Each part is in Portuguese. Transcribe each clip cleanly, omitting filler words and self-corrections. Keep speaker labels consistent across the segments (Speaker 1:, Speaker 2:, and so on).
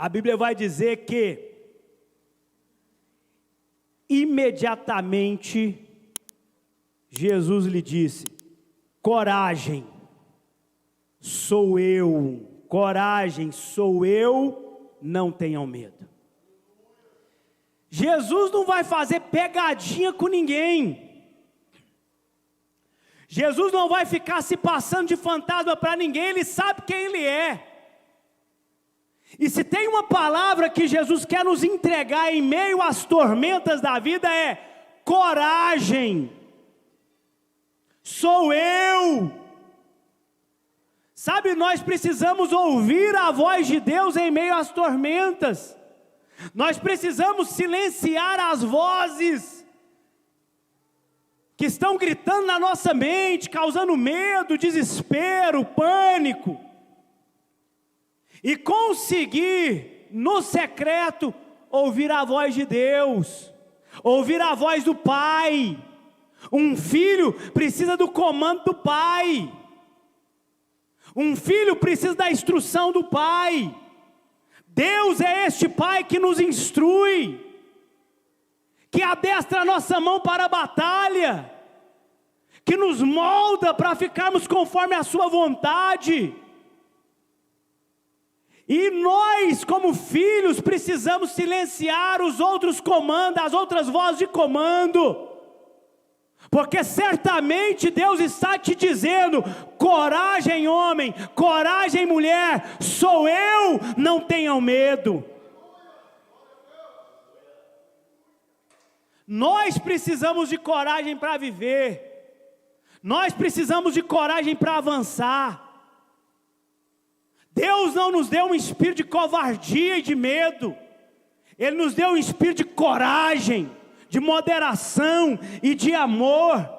Speaker 1: A Bíblia vai dizer que imediatamente Jesus lhe disse: coragem, sou eu, coragem, sou eu, não tenham medo. Jesus não vai fazer pegadinha com ninguém. Jesus não vai ficar se passando de fantasma para ninguém, Ele sabe quem Ele é. E se tem uma palavra que Jesus quer nos entregar em meio às tormentas da vida é coragem, sou eu. Sabe, nós precisamos ouvir a voz de Deus em meio às tormentas. Nós precisamos silenciar as vozes que estão gritando na nossa mente, causando medo, desespero, pânico, e conseguir, no secreto, ouvir a voz de Deus, ouvir a voz do Pai. Um filho precisa do comando do Pai, um filho precisa da instrução do Pai. Deus é este Pai que nos instrui, que adestra a nossa mão para a batalha, que nos molda para ficarmos conforme a sua vontade. E nós, como filhos, precisamos silenciar os outros comandos, as outras vozes de comando, porque certamente Deus está te dizendo: coragem, homem, coragem, mulher, sou eu, não tenham medo. Nós precisamos de coragem para viver, nós precisamos de coragem para avançar. Deus não nos deu um espírito de covardia e de medo, Ele nos deu um espírito de coragem, de moderação e de amor.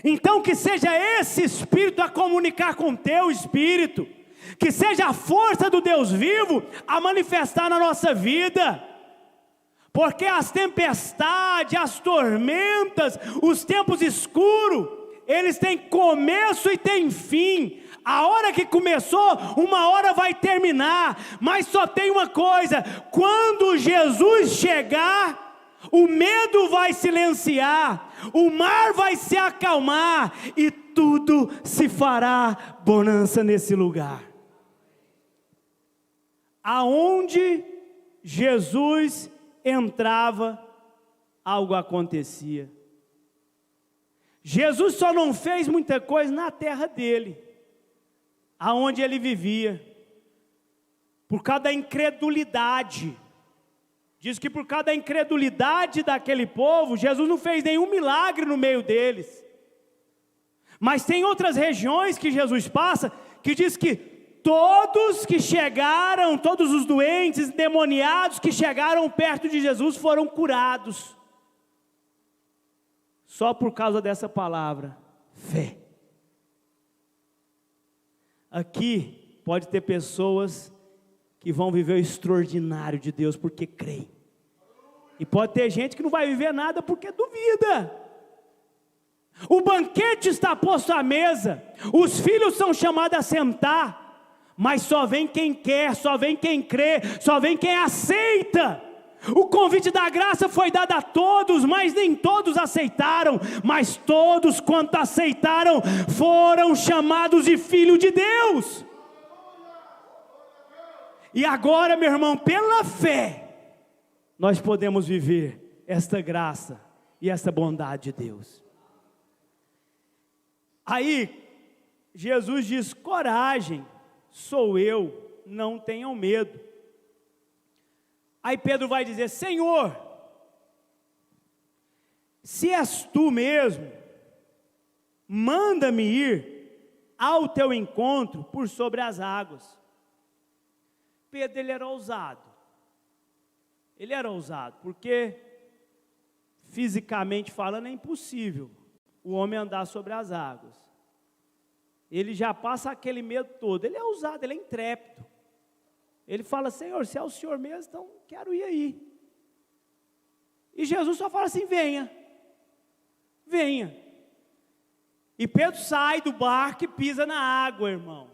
Speaker 1: Então que seja esse espírito a comunicar com o teu espírito, que seja a força do Deus vivo a manifestar na nossa vida, porque as tempestades, as tormentas, os tempos escuros, eles têm começo e têm fim. A hora que começou, uma hora vai terminar, mas só tem uma coisa: quando Jesus chegar, o medo vai silenciar, o mar vai se acalmar e tudo se fará bonança nesse lugar. Aonde Jesus entrava, algo acontecia. Jesus só não fez muita coisa na terra dele, aonde ele vivia, por causa da incredulidade. Diz que por causa da incredulidade daquele povo, Jesus não fez nenhum milagre no meio deles. Mas tem outras regiões que Jesus passa, que diz que todos que chegaram, todos os doentes, endemoniados que chegaram perto de Jesus foram curados. Só por causa dessa palavra, fé. Aqui pode ter pessoas que vão viver o extraordinário de Deus porque creem. E pode ter gente que não vai viver nada porque duvida. O banquete está posto à mesa, os filhos são chamados a sentar, mas só vem quem quer, só vem quem crê, só vem quem aceita. O convite da graça foi dado a todos, mas nem todos aceitaram, mas todos quanto aceitaram foram chamados de filho de Deus. E agora, meu irmão, pela fé, nós podemos viver esta graça e esta bondade de Deus. Aí, Jesus diz: coragem, sou eu, não tenham medo. Aí Pedro vai dizer: Senhor, se és tu mesmo, manda-me ir ao teu encontro por sobre as águas. Pedro, ele era ousado, porque fisicamente falando é impossível o homem andar sobre as águas. Ele já passa aquele medo todo, ele é ousado, ele é intrépido. Ele fala: Senhor, se é o Senhor mesmo, então quero ir aí. E Jesus só fala assim: venha, venha. E Pedro sai do barco e pisa na água, irmão.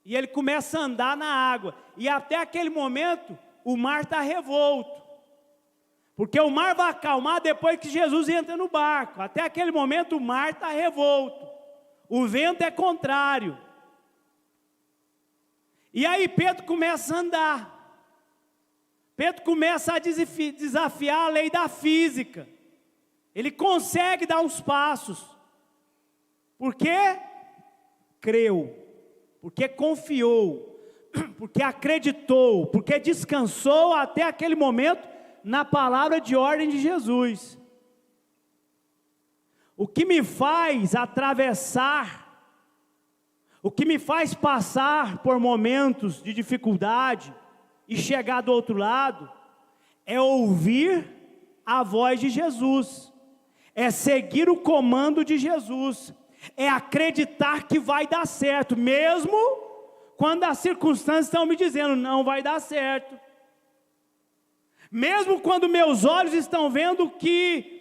Speaker 1: E ele começa a andar na água. E até aquele momento, o mar está revolto. Porque o mar vai acalmar depois que Jesus entra no barco. Até aquele momento, o mar está revolto. O vento é contrário. E aí Pedro começa a andar. Pedro começa a desafiar a lei da física. Ele consegue dar uns passos. Por quê? Creu. Porque confiou. Porque acreditou. Porque descansou até aquele momento na palavra de ordem de Jesus. O que me faz atravessar, o que me faz passar por momentos de dificuldade e chegar do outro lado, é ouvir a voz de Jesus, é seguir o comando de Jesus, é acreditar que vai dar certo, mesmo quando as circunstâncias estão me dizendo, não vai dar certo. Mesmo quando meus olhos estão vendo que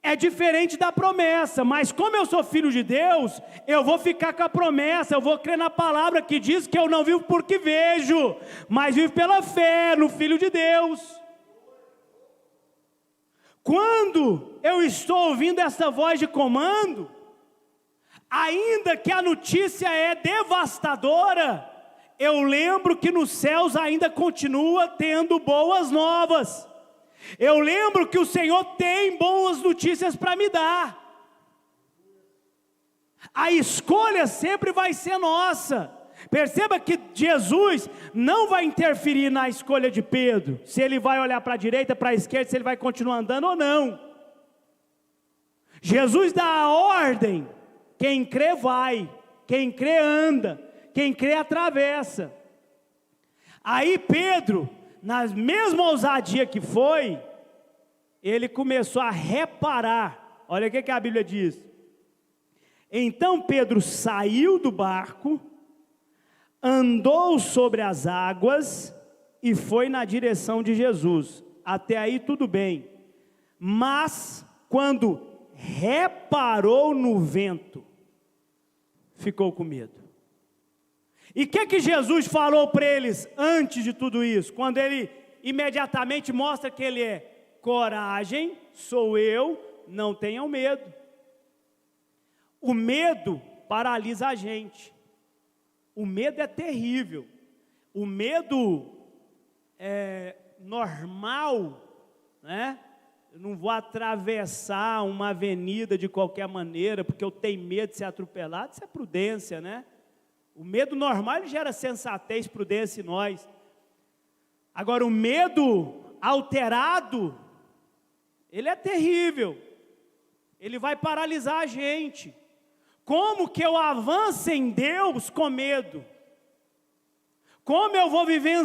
Speaker 1: é diferente da promessa, mas como eu sou filho de Deus, eu vou ficar com a promessa, eu vou crer na palavra que diz que eu não vivo porque vejo, mas vivo pela fé no Filho de Deus. Quando eu estou ouvindo essa voz de comando, ainda que a notícia é devastadora, eu lembro que nos céus ainda continua tendo boas novas. Eu lembro que o Senhor tem boas notícias para me dar. A escolha sempre vai ser nossa. Perceba que Jesus não vai interferir na escolha de Pedro, se ele vai olhar para a direita, para a esquerda, se ele vai continuar andando ou não. Jesus dá a ordem, quem crê vai, quem crê anda, quem crê atravessa. Aí Pedro, na mesma ousadia que foi, ele começou a reparar. Olha o que a Bíblia diz. Então Pedro saiu do barco, andou sobre as águas e foi na direção de Jesus. Até aí tudo bem. Mas quando reparou no vento, ficou com medo. E o que Jesus falou para eles antes de tudo isso? Quando ele imediatamente mostra que ele é: coragem, sou eu, não tenham medo. O medo paralisa a gente. O medo é terrível. O medo é normal, né? Eu não vou atravessar uma avenida de qualquer maneira, porque eu tenho medo de ser atropelado. Isso é prudência, né? O medo normal, ele gera sensatez, prudência em nós. Agora, o medo alterado, ele é terrível. Ele vai paralisar a gente. Como que eu avanço em Deus com medo? Como eu vou viver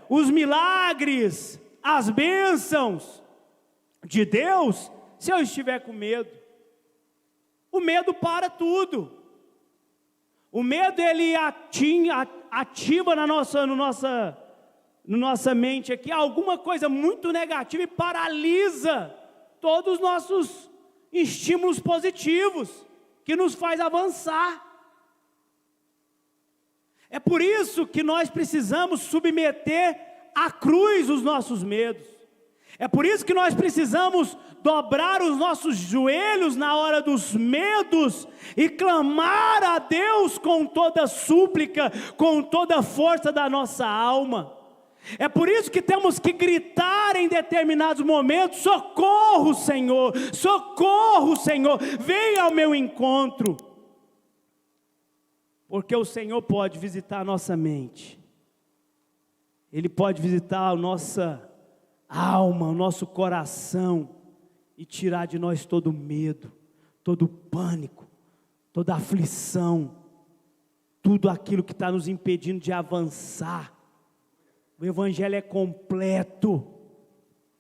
Speaker 1: os milagres, as bênçãos de Deus, se eu estiver com medo? O medo para tudo. O medo, ele ativa na nossa mente aqui alguma coisa muito negativa e paralisa todos os nossos estímulos positivos, que nos faz avançar. É por isso que nós precisamos submeter à cruz os nossos medos. É por isso que nós precisamos dobrar os nossos joelhos na hora dos medos e clamar a Deus com toda súplica, com toda a força da nossa alma. É por isso que temos que gritar em determinados momentos: socorro, Senhor, socorro, Senhor, venha ao meu encontro. Porque o Senhor pode visitar a nossa mente, Ele pode visitar a nossa alma, o nosso coração, e tirar de nós todo medo, todo pânico, toda aflição, tudo aquilo que está nos impedindo de avançar. O Evangelho é completo,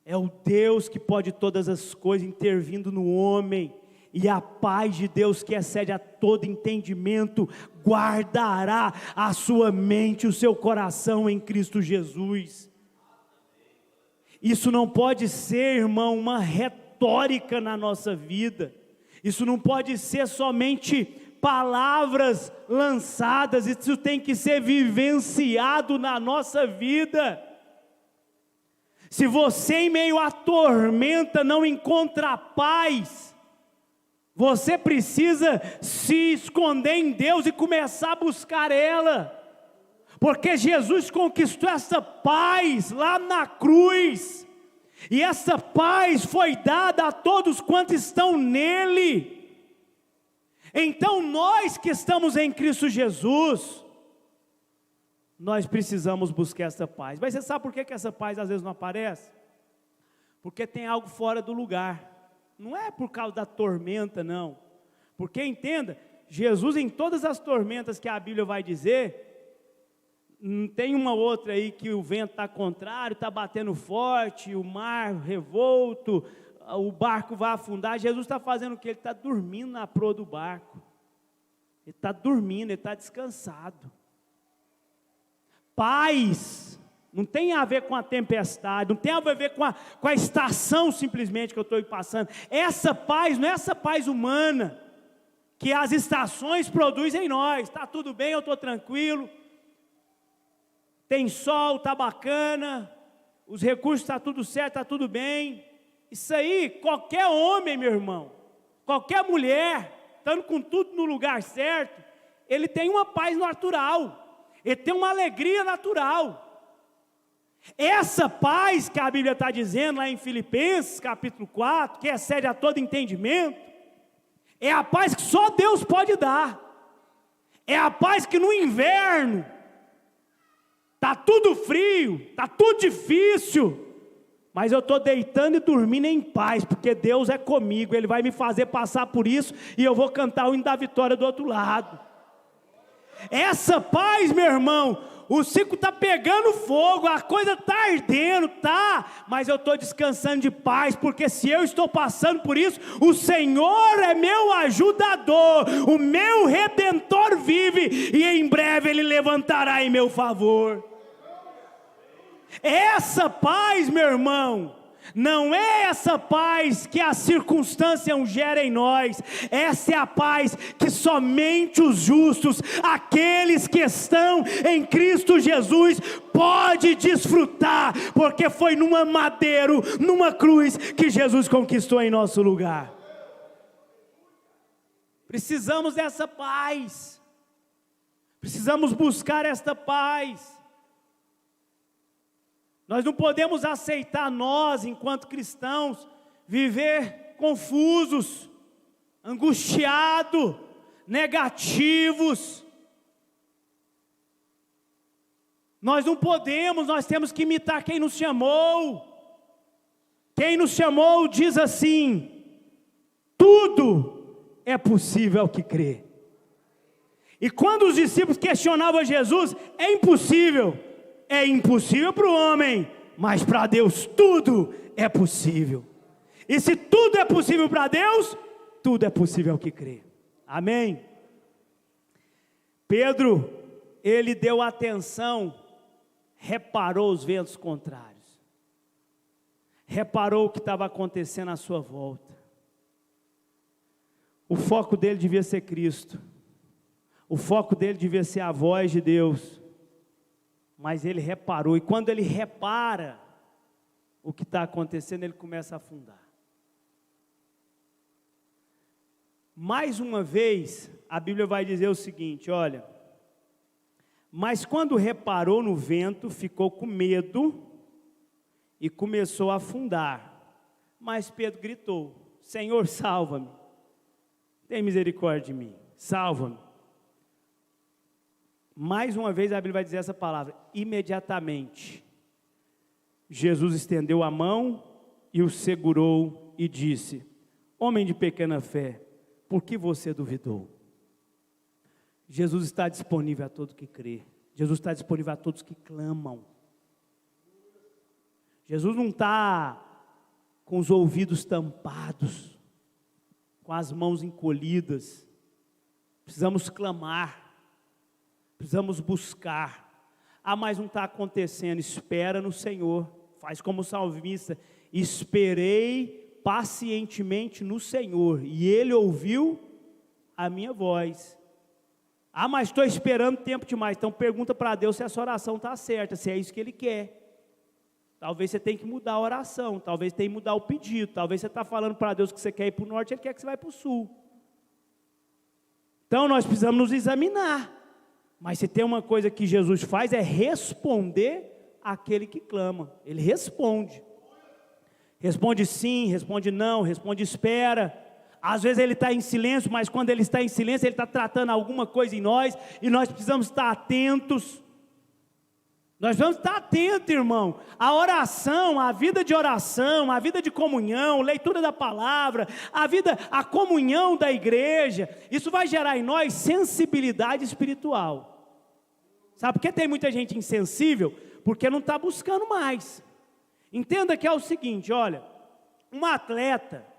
Speaker 1: é o Deus que pode todas as coisas intervindo no homem, e a paz de Deus que excede a todo entendimento, guardará a sua mente, o seu coração em Cristo Jesus. Isso não pode ser, irmão, uma retórica na nossa vida. Isso não pode ser somente palavras lançadas, isso tem que ser vivenciado na nossa vida. Se você em meio à tormenta não encontra paz, você precisa se esconder em Deus e começar a buscar ela, porque Jesus conquistou essa paz lá na cruz, e essa paz foi dada a todos quantos estão nele. Então nós que estamos em Cristo Jesus, nós precisamos buscar essa paz. Mas você sabe por que essa paz às vezes não aparece? Porque tem algo fora do lugar. Não é por causa da tormenta, não. Porque entenda, Jesus em todas as tormentas que a Bíblia vai dizer, tem uma outra aí que o vento está contrário, está batendo forte, o mar revolto, o barco vai afundar. Jesus está fazendo o que? Ele está dormindo na proa do barco. Ele está dormindo, ele está descansado. Paz não tem a ver com a tempestade, não tem a ver com a estação simplesmente que eu estou passando. Essa paz não é essa paz humana que as estações produzem em nós. Está tudo bem, eu estou tranquilo, tem sol, está bacana, os recursos estão tudo certo, está tudo bem. Isso aí, qualquer homem, meu irmão, qualquer mulher, estando com tudo no lugar certo, ele tem uma paz natural, ele tem uma alegria natural. Essa paz que a Bíblia está dizendo lá em Filipenses capítulo 4, que excede a todo entendimento, é a paz que só Deus pode dar. É a paz que no inverno está tudo frio, está tudo difícil, mas eu estou deitando e dormindo em paz, porque Deus é comigo, Ele vai me fazer passar por isso, e eu vou cantar o hino da vitória do outro lado. Essa paz, meu irmão, o circo está pegando fogo, a coisa está ardendo, tá, mas eu estou descansando de paz, porque se eu estou passando por isso, o Senhor é meu ajudador, o meu Redentor vive, e em breve Ele levantará em meu favor. Essa paz, meu irmão, não é essa paz que a circunstância gera em nós, essa é a paz que somente os justos, aqueles que estão em Cristo Jesus, pode desfrutar, porque foi numa madeiro, numa cruz, que Jesus conquistou em nosso lugar. Precisamos dessa paz, precisamos buscar esta paz. Nós não podemos aceitar, nós, enquanto cristãos, viver confusos, angustiados, negativos. Nós não podemos, nós temos que imitar quem nos chamou. Quem nos chamou diz assim: tudo é possível ao que crê. E quando os discípulos questionavam Jesus, é impossível para o homem, mas para Deus tudo é possível. E se tudo é possível para Deus, tudo é possível ao que crê. Amém? Pedro, ele deu atenção, reparou os ventos contrários, reparou o que estava acontecendo à sua volta. O foco dele devia ser Cristo, o foco dele devia ser a voz de Deus. Mas ele reparou, e quando ele repara o que está acontecendo, ele começa a afundar. Mais uma vez, a Bíblia vai dizer o seguinte, olha: mas quando reparou no vento, ficou com medo e começou a afundar. Mas Pedro gritou: Senhor, salva-me, tem misericórdia de mim, salva-me. Mais uma vez a Bíblia vai dizer essa palavra: imediatamente Jesus estendeu a mão e o segurou e disse: homem de pequena fé, por que você duvidou? Jesus está disponível a todo que crê. Jesus está disponível a todos que clamam. Jesus não está com os ouvidos tampados, com as mãos encolhidas. Precisamos clamar, precisamos buscar. Ah, mas não está acontecendo. Espera no Senhor. Faz como o salmista: esperei pacientemente no Senhor, e Ele ouviu a minha voz. Ah, mas estou esperando tempo demais. Então pergunta para Deus se essa oração está certa, se é isso que Ele quer. Talvez você tenha que mudar a oração, talvez tenha que mudar o pedido, talvez você está falando para Deus que você quer ir para o norte, Ele quer que você vá para o sul. Então nós precisamos nos examinar. Mas se tem uma coisa que Jesus faz, é responder àquele que clama. Ele responde. Responde sim, responde não, responde espera. Às vezes Ele está em silêncio, mas quando Ele está em silêncio, Ele está tratando alguma coisa em nós, e nós precisamos estar atentos. Nós vamos estar atentos, irmão. A oração, a vida de oração, a vida de comunhão, leitura da palavra, a comunhão da igreja, isso vai gerar em nós sensibilidade espiritual. Sabe por que tem muita gente insensível? Porque não está buscando mais. Entenda que é o seguinte, olha, um atleta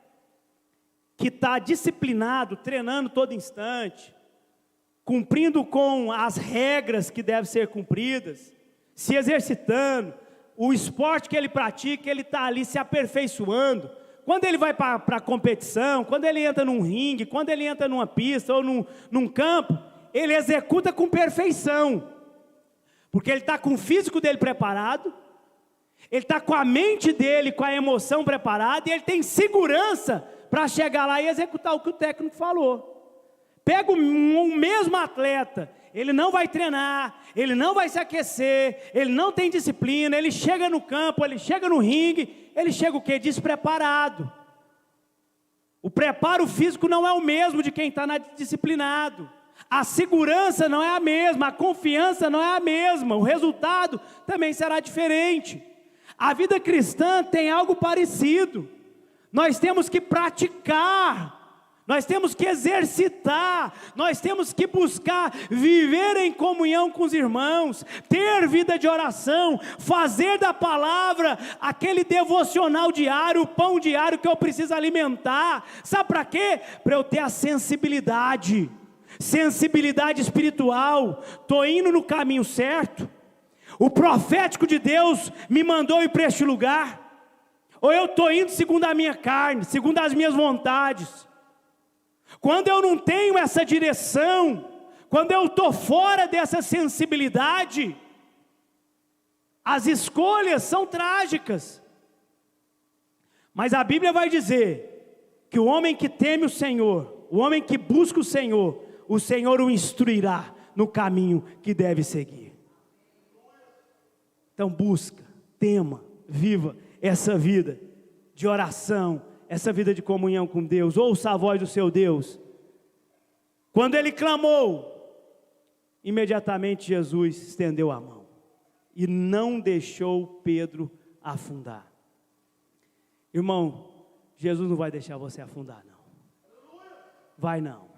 Speaker 1: que está disciplinado, treinando todo instante, cumprindo com as regras que devem ser cumpridas, se exercitando, o esporte que ele pratica, ele está ali se aperfeiçoando. Quando ele vai para a competição, quando ele entra num ringue, quando ele entra numa pista ou num campo, ele executa com perfeição, porque ele está com o físico dele preparado, ele está com a mente dele, com a emoção preparada, e ele tem segurança para chegar lá e executar o que o técnico falou. Pega o mesmo atleta, ele não vai treinar, ele não vai se aquecer, ele não tem disciplina, ele chega no campo, ele chega no ringue, ele chega o quê? Despreparado. O preparo físico não é o mesmo de quem está disciplinado. A segurança não é a mesma, a confiança não é a mesma, o resultado também será diferente. A vida cristã tem algo parecido. Nós temos que praticar, nós temos que exercitar, nós temos que buscar viver em comunhão com os irmãos, ter vida de oração, fazer da palavra aquele devocional diário, o pão diário que eu preciso alimentar. Sabe para quê? Para eu ter a sensibilidade espiritual. Estou indo no caminho certo? O profético de Deus me mandou ir para este lugar? Ou eu estou indo segundo a minha carne, segundo as minhas vontades? Quando eu não tenho essa direção, quando eu estou fora dessa sensibilidade, as escolhas são trágicas. Mas a Bíblia vai dizer que o homem que teme o Senhor, o homem que busca o Senhor o instruirá no caminho que deve seguir. Então busca, tema, viva essa vida de oração, essa vida de comunhão com Deus. Ouça a voz do seu Deus. Quando ele clamou, imediatamente Jesus estendeu a mão e não deixou Pedro afundar. Irmão, Jesus não vai deixar você afundar, não. Vai não.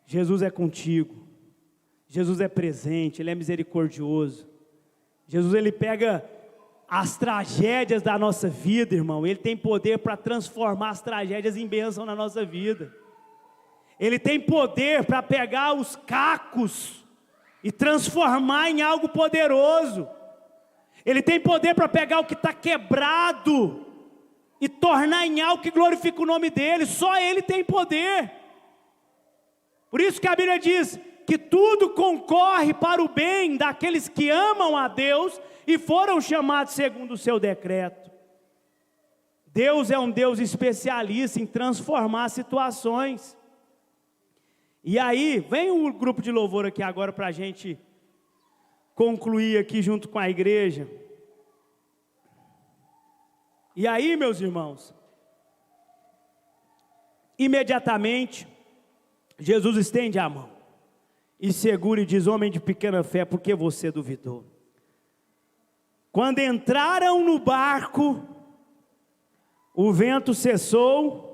Speaker 1: Jesus é contigo. Jesus é presente, Ele é misericordioso. Jesus, Ele pega as tragédias da nossa vida, irmão. Ele tem poder para transformar as tragédias em bênção na nossa vida. Ele tem poder para pegar os cacos e transformar em algo poderoso. Ele tem poder para pegar o que está quebrado e tornar em algo que glorifica o nome dEle. Só Ele tem poder. Por isso que a Bíblia diz que tudo concorre para o bem daqueles que amam a Deus e foram chamados segundo o seu decreto. Deus é um Deus especialista em transformar situações. E aí, vem o grupo de louvor aqui agora para a gente concluir aqui junto com a igreja. E aí, meus irmãos, imediatamente, Jesus estende a mão e segura e diz: homem de pequena fé, por que você duvidou? Quando entraram no barco, o vento cessou.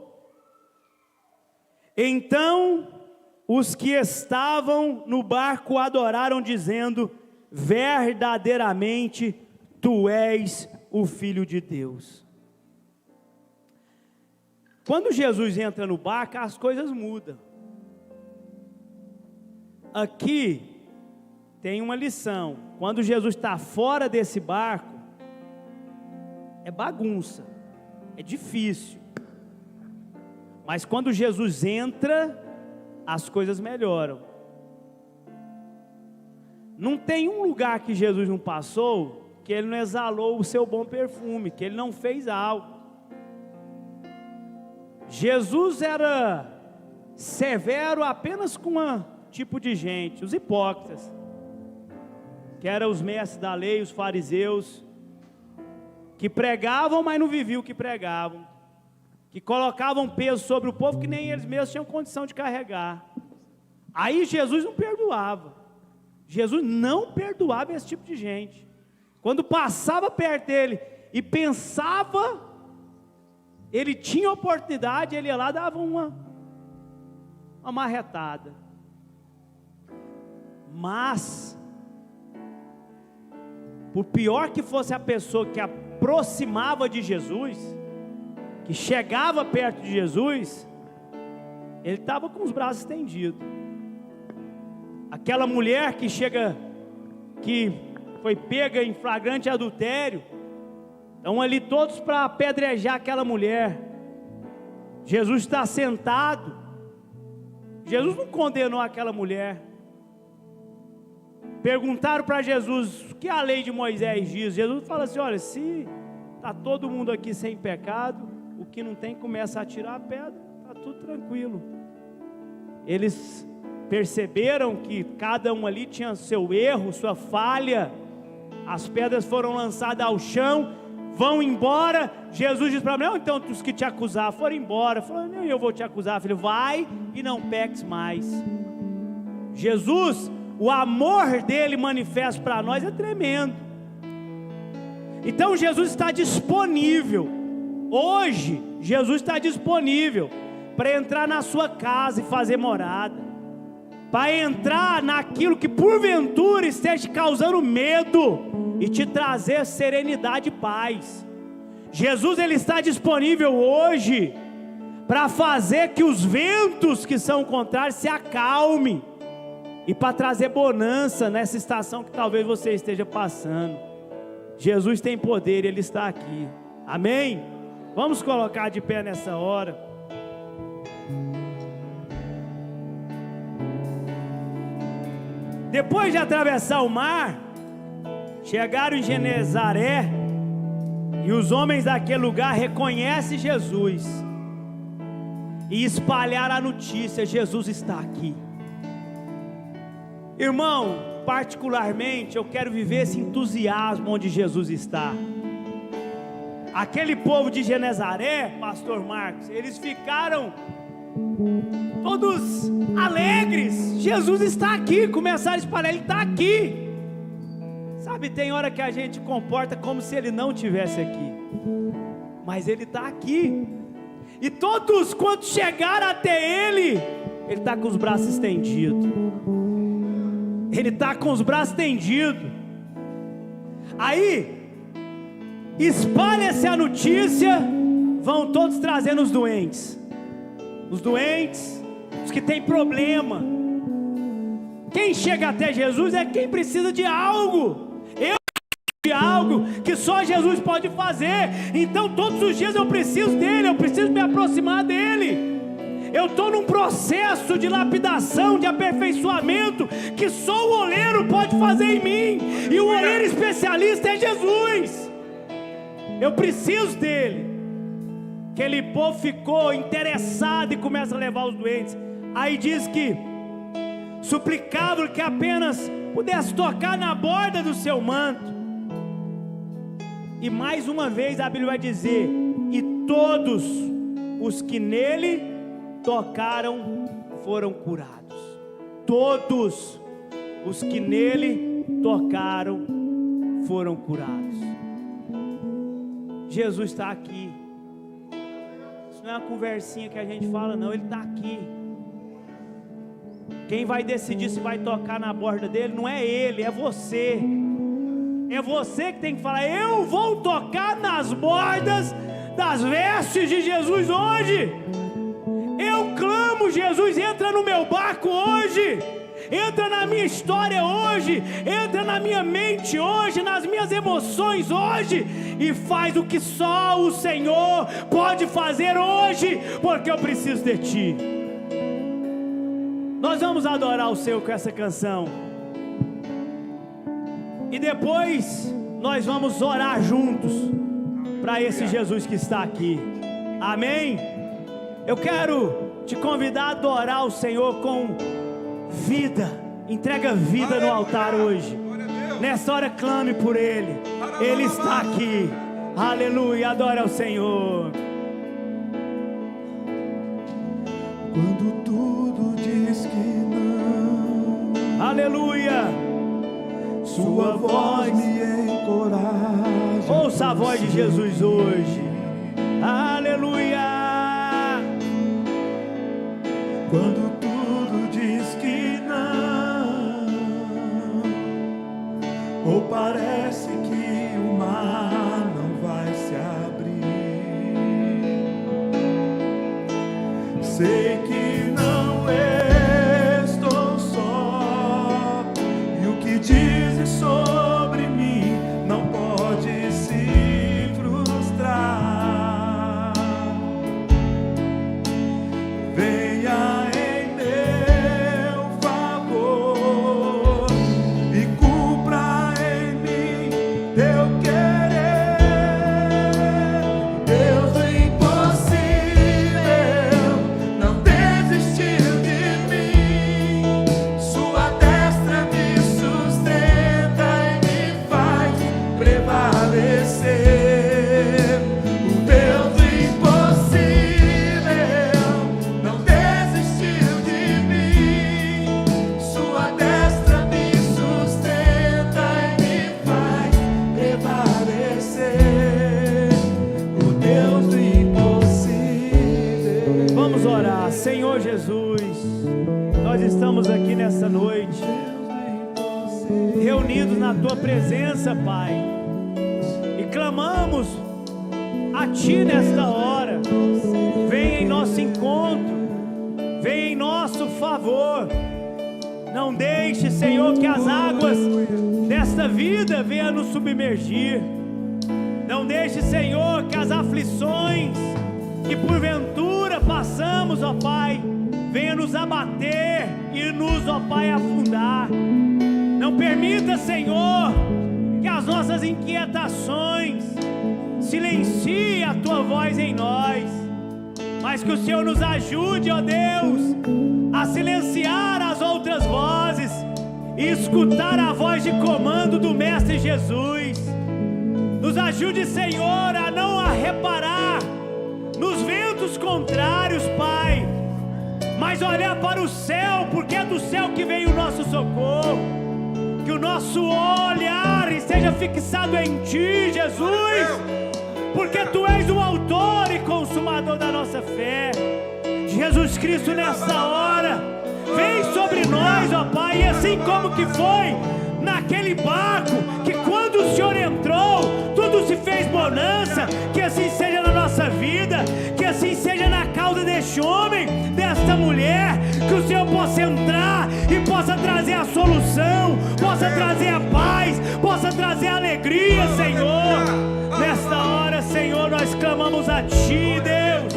Speaker 1: Então os que estavam no barco adoraram, dizendo: verdadeiramente tu és o Filho de Deus. Quando Jesus entra no barco, as coisas mudam. Aqui tem uma lição: quando Jesus está fora desse barco, é bagunça, é difícil. Mas quando Jesus entra, as coisas melhoram. Não tem um lugar que Jesus não passou que ele não exalou o seu bom perfume, que ele não fez algo. Jesus era severo apenas com um tipo de gente, os hipócritas, que eram os mestres da lei, os fariseus, que pregavam, mas não viviam o que pregavam, que colocavam peso sobre o povo que nem eles mesmos tinham condição de carregar. Aí Jesus não perdoava. Jesus não perdoava esse tipo de gente. Quando passava perto dele e pensava, ele tinha oportunidade, ele ia lá e dava uma marretada. Mas, por pior que fosse a pessoa que aproximava de Jesus, que chegava perto de Jesus, ele estava com os braços estendidos. Aquela mulher que foi pega em flagrante adultério, estão ali todos para apedrejar aquela mulher. Jesus está sentado. Jesus não condenou aquela mulher. Perguntaram para Jesus, o que a lei de Moisés diz? Jesus fala assim, olha, se está todo mundo aqui sem pecado, o que não tem começa a tirar a pedra, está tudo tranquilo. Eles perceberam que cada um ali tinha seu erro, sua falha. As pedras foram lançadas ao chão, vão embora. Jesus diz para mim, não, então os que te acusaram foram embora. Falou, não, eu vou te acusar. Filho, vai e não peques mais. Jesus, o amor dele manifesto para nós é tremendo. Então Jesus está disponível. Hoje Jesus está disponível para entrar na sua casa e fazer morada, para entrar naquilo que porventura esteja te causando medo e te trazer serenidade e paz. Jesus, ele está disponível hoje para fazer que os ventos que são contrários se acalmem e para trazer bonança nessa estação que talvez você esteja passando. Jesus tem poder, ele está aqui. Amém? Vamos colocar de pé nessa hora. Depois de atravessar o mar, chegaram em Genezaré, e os homens daquele lugar reconhecem Jesus e espalharam a notícia: Jesus está aqui. Irmão, particularmente eu quero viver esse entusiasmo onde Jesus está. Aquele povo de Genezaré, pastor Marcos, eles ficaram todos alegres. Jesus está aqui, começaram a espalhar, ele está aqui. Sabe, tem hora que a gente comporta como se ele não estivesse aqui, mas ele está aqui. E todos quantos chegaram até ele está com os braços estendidos. Ele está com os braços estendidos. Aí espalha-se a notícia, vão todos trazendo os doentes, os que têm problema. Quem chega até Jesus é quem precisa de algo. De algo que só Jesus pode fazer. Então todos os dias eu preciso dele, eu preciso me aproximar dele. Eu estou num processo de lapidação, de aperfeiçoamento, que só o oleiro pode fazer em mim, e o oleiro especialista é Jesus. Eu preciso dele. Aquele povo ficou interessado e começa a levar os doentes. Aí diz que suplicavam que apenas pudesse tocar na borda do seu manto. E mais uma vez a Bíblia vai dizer: e todos os que nele tocaram foram curados. Todos os que nele tocaram foram curados. Jesus está aqui. Isso não é uma conversinha que a gente fala, não. Ele está aqui. Quem vai decidir se vai tocar na borda dele não é ele, é você. É você que tem que falar: eu vou tocar nas bordas das vestes de Jesus hoje. Eu clamo: Jesus, entra no meu barco hoje, entra na minha história hoje, entra na minha mente hoje, nas minhas emoções hoje, e faz o que só o Senhor pode fazer hoje, porque eu preciso de Ti. Nós vamos adorar o Senhor com essa canção. E depois nós vamos orar juntos para esse Jesus que está aqui. Amém? Eu quero te convidar a adorar o Senhor com vida. Entrega vida no altar hoje. Nessa hora clame por Ele. Ele está aqui. Aleluia, adora ao Senhor.
Speaker 2: Quando tudo diz que não,
Speaker 1: aleluia,
Speaker 2: sua voz me encoraja.
Speaker 1: Ouça a voz de Jesus hoje. Aleluia.
Speaker 2: Quando tudo diz que não, ou parece que o mar não vai se abrir, sei que não estou só, e o que dizes sobre mim não pode se frustrar. Venha em meu favor e cumpra em mim teu querer. Deus do impossível não desistiu de mim. Sua destra me sustenta e me faz prevalecer. O Deus do impossível não desistiu de mim. Sua destra me sustenta e me faz prevalecer. O Deus do impossível.
Speaker 1: Vamos orar. Senhor Jesus, nós estamos aqui nessa noite, reunidos na Tua presença, Pai, e clamamos a Ti nesta hora. Vem em nosso encontro, vem em nosso favor. Não deixe, Senhor, que as águas desta vida venham nos submergir. Não deixe, Senhor, que as aflições que porventura passamos, ó Pai, venham nos abater e nos, ó Pai, afundar. Não permita, Senhor, que as nossas inquietações silenciem a Tua voz em nós, mas que o Senhor nos ajude, ó Deus, a silenciar as outras vozes e escutar a voz de comando do Mestre Jesus. Nos ajude, Senhor, a não reparar nos ventos contrários, Pai, mas olhar para o céu, porque é do céu que vem o nosso socorro. Que o nosso olhar esteja fixado em Ti, Jesus, porque Tu és o autor e consumador da nossa fé. Jesus Cristo, nessa hora, vem sobre nós, ó Pai, e assim como que foi naquele barco, que quando o Senhor entrou, tudo se fez bonança, que assim seja na nossa vida, que assim seja na causa deste homem, desta mulher, que o Senhor possa entrar e possa trazer a solução, possa trazer a paz, possa trazer a alegria, Senhor. Nesta hora, Senhor, nós clamamos a Ti, Deus.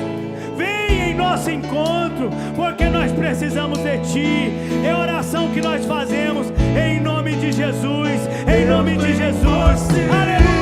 Speaker 1: Vem em nosso encontro, porque nós precisamos de Ti. É a oração que nós fazemos em nome de Jesus, em nome de Jesus. Aleluia.